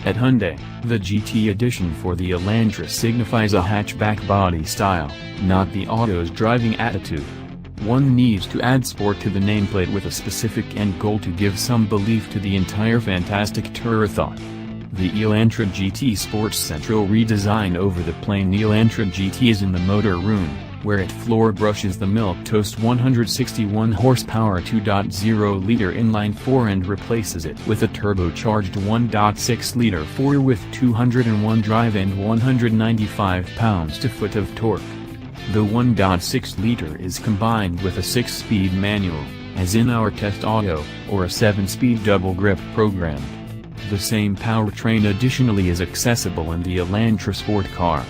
At Hyundai, the GT edition for the Elantra signifies a hatchback body style, not the auto's driving attitude. One needs to add sport to the nameplate with a specific end goal to give some belief to the entire fantastic tourer thought. The Elantra GT Sport's central redesign over the plain Elantra GT is in the motor room, where it floor brushes the milquetoast 161 horsepower 2.0-liter inline-four and replaces it with a turbocharged 1.6-liter 4 with 201 drive and 195 pounds-to-foot of torque. The 1.6-liter is combined with a 6-speed manual, as in our test auto, or a 7-speed double grip program. The same powertrain additionally is accessible in the Elantra Sport car.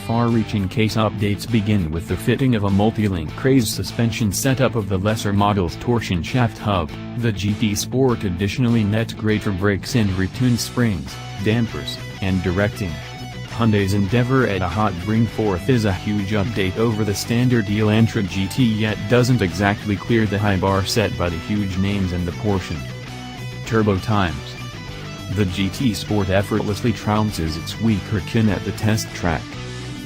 Far-reaching case updates begin with the fitting of a multilink crazed suspension setup of the lesser model's torsion-shaft hub. The GT Sport additionally nets greater brakes and retuned springs, dampers, and directing. Hyundai's endeavor at a hot bring forth is a huge update over the standard Elantra GT, yet doesn't exactly clear the high bar set by the huge names and the Porsche. Turbo times. The GT Sport effortlessly trounces its weaker kin at the test track.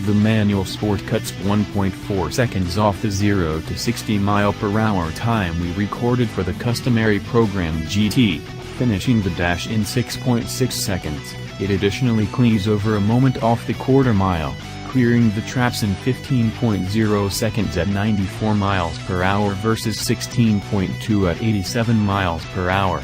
The manual Sport cuts 1.4 seconds off the 0 to 60 mph time we recorded for the customary program GT, finishing the dash in 6.6 seconds. It additionally cleaves over a moment off the quarter mile, clearing the traps in 15.0 seconds at 94 mph versus 16.2 at 87 mph.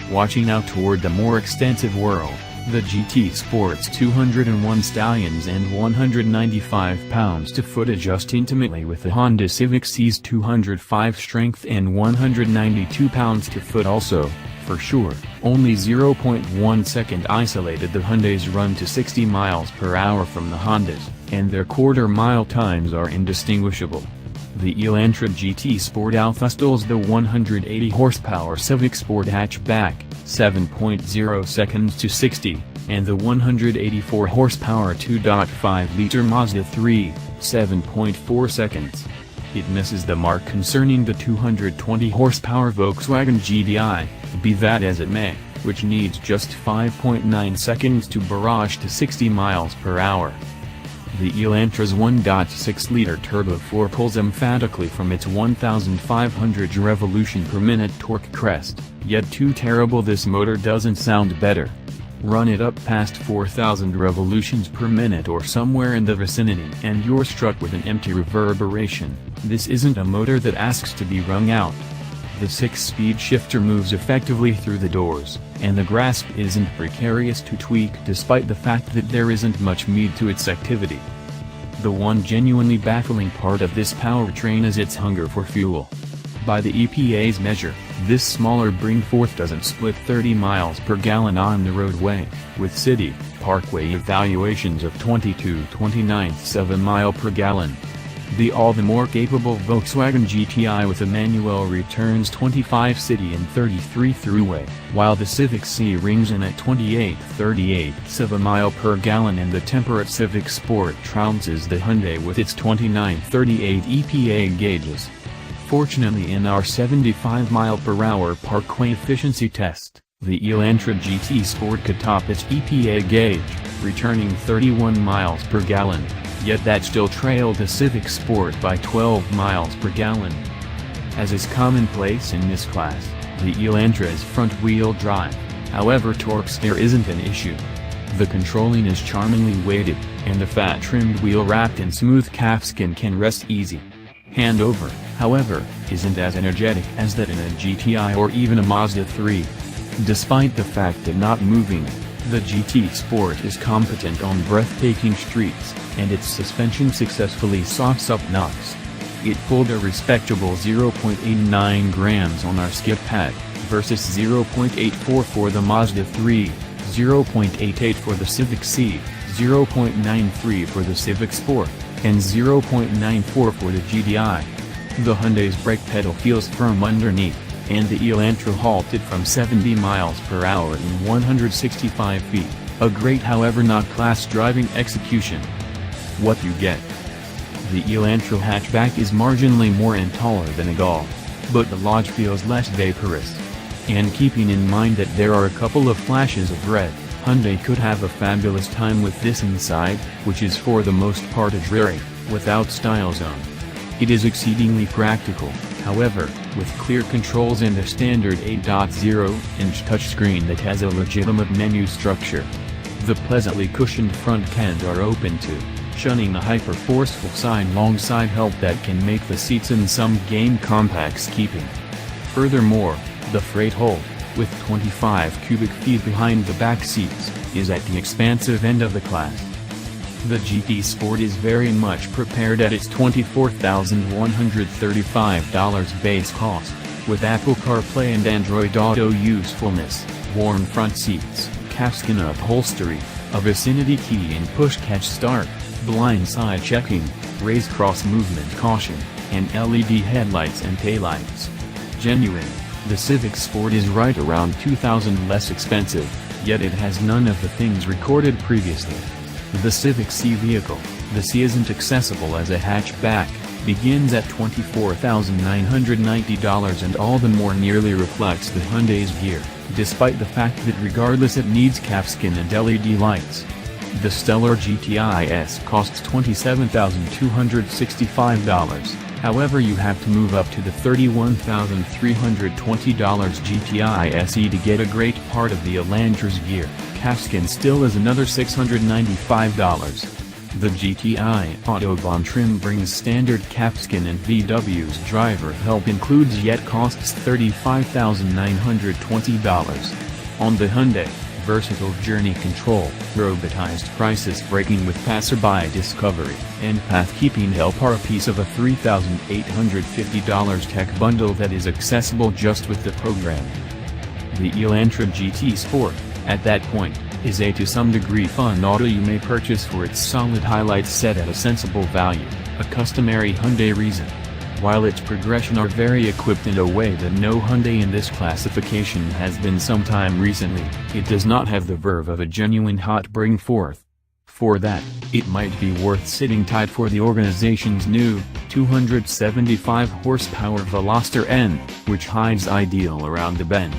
Watching out toward the more extensive world, the GT Sport's 201 stallions and 195 pounds-to-foot adjust intimately with the Honda Civic C's 205 strength and 192 pounds-to-foot also, for sure. Only 0.1 second isolated the Hyundai's run to 60 mph from the Hondas, and their quarter-mile times are indistinguishable. The Elantra GT Sport outhustles the 180 horsepower Civic Sport hatchback, 7.0 seconds to 60, and the 184 horsepower 2.5-liter Mazda 3, 7.4 seconds. It misses the mark concerning the 220 horsepower Volkswagen GDI, be that as it may, which needs just 5.9 seconds to barrage to 60 mph. The Elantra's 1.6-liter turbo 4 pulls emphatically from its 1,500 revolution per minute torque crest, yet too terrible this motor doesn't sound better. Run it up past 4,000 revolutions per minute or somewhere in the vicinity and you're struck with an empty reverberation. This isn't a motor that asks to be wrung out. The 6-speed shifter moves effectively through the doors, and the grasp isn't precarious to tweak despite the fact that there isn't much meat to its activity. The one genuinely baffling part of this powertrain is its hunger for fuel. By the EPA's measure, this smaller bring-forth doesn't split 30 miles per gallon on the roadway, with city, parkway evaluations of 22.29 miles per gallon. The all the more capable Volkswagen GTI with a manual returns 25 city and 33 throughway, while the Civic C rings in at 28.38 miles per gallon, and the temperate Civic Sport trounces the Hyundai with its 29.38 EPA gauges. Fortunately, in our 75 mph parkway efficiency test, the Elantra GT Sport could top its EPA gauge, returning 31 miles per gallon. Yet that still trailed the Civic Sport by 12 miles per gallon. As is commonplace in this class, the Elantra is front-wheel drive, however torque steer isn't an issue. The controlling is charmingly weighted, and the fat-trimmed wheel wrapped in smooth calfskin can rest easy. Handover, however, isn't as energetic as that in a GTI or even a Mazda 3. Despite the fact of not moving, the GT Sport is competent on breathtaking streets, and its suspension successfully softs up knocks. It pulled a respectable 0.89 grams on our skid pad, versus 0.84 for the Mazda 3, 0.88 for the Civic C, 0.93 for the Civic Sport, and 0.94 for the GDI. The Hyundai's brake pedal feels firm underneath, and the Elantra halted from 70 mph in 165 feet, a great however not class driving execution. What you get. The Elantra hatchback is marginally more and taller than a Golf, but the lodge feels less vaporous. And keeping in mind that there are a couple of flashes of red, Hyundai could have a fabulous time with this inside, which is for the most part a dreary, without style zone. It is exceedingly practical, however, with clear controls and a standard 8.0-inch touchscreen that has a legitimate menu structure. The pleasantly cushioned front cans are open to, shunning the hyper-forceful side-long-side help that can make the seats in some game compacts keeping. Furthermore, the freight hold, with 25 cubic feet behind the back seats, is at the expansive end of the class. The GT Sport is very much prepared at its $24,135 base cost, with Apple CarPlay and Android Auto usefulness, warm front seats, calfskin upholstery, a vicinity key and push-catch start, blindside checking, raised cross-movement caution, and LED headlights and taillights. Genuine, the Civic Sport is right around $2,000 less expensive, yet it has none of the things recorded previously. The Civic C vehicle, the C isn't accessible as a hatchback, begins at $24,990 and all the more nearly reflects the Hyundai's gear, despite the fact that regardless it needs calfskin and LED lights. The stellar GTI-S costs $27,265, however you have to move up to the $31,320 GTI SE to get a great part of the Elantra's gear. Calfskin still is another $695. The GTI Autobahn trim brings standard calfskin and VW's driver help includes yet costs $35,920. On the Hyundai, versatile journey control, robotized crisis braking with passerby discovery, and path keeping help are a piece of a $3,850 tech bundle that is accessible just with the program. The Elantra GT Sport, at that point, is a to some degree fun auto you may purchase for its solid highlights set at a sensible value, a customary Hyundai reason. While its progression are very equipped in a way that no Hyundai in this classification has been some time recently, it does not have the verve of a genuine hot bring forth. For that, it might be worth sitting tight for the organization's new, 275 horsepower Veloster N, which hides ideal around the bend.